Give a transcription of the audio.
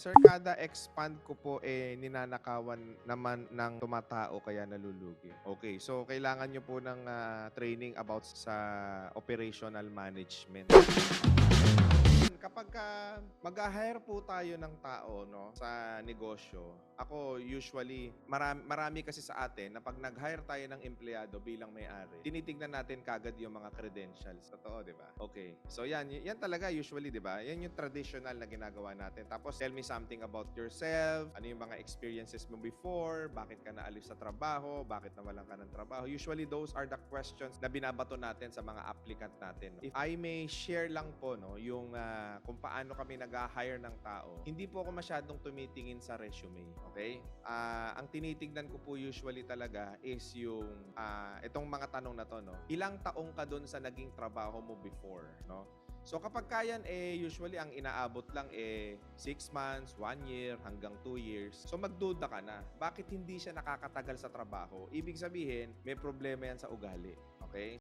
Sir, kada expand ko po ninanakawan naman ng tumatao kaya nalulugi. Okay, so kailangan nyo po ng training about sa operational management. Kapag mag-hire po tayo ng tao no, sa negosyo, ako usually, marami kasi sa atin na pag nag-hire tayo ng empleyado bilang may-ari, tinitignan natin kagad yung mga credentials. Totoo, di ba? Okay. So yan talaga usually, di ba? Yan yung traditional na ginagawa natin. Tapos tell me something about yourself, ano yung mga experiences mo before, bakit ka naalis sa trabaho, bakit nawalan ka ng trabaho. Usually those are the questions na binabato natin sa mga applicant natin. If I may share lang po no, yung kung paano kami nag-hire ng tao, hindi po ako masyadong tumitingin sa resume. Okay? Ang tinitignan ko po usually talaga is yung itong mga tanong na to, no? Ilang taong ka doon sa naging trabaho mo before, no? So kapag kayan usually ang inaabot lang 6 months, 1 year, hanggang 2 years. So magduda ka na. Bakit hindi siya nakakatagal sa trabaho? Ibig sabihin, may problema yan sa ugali. Okay?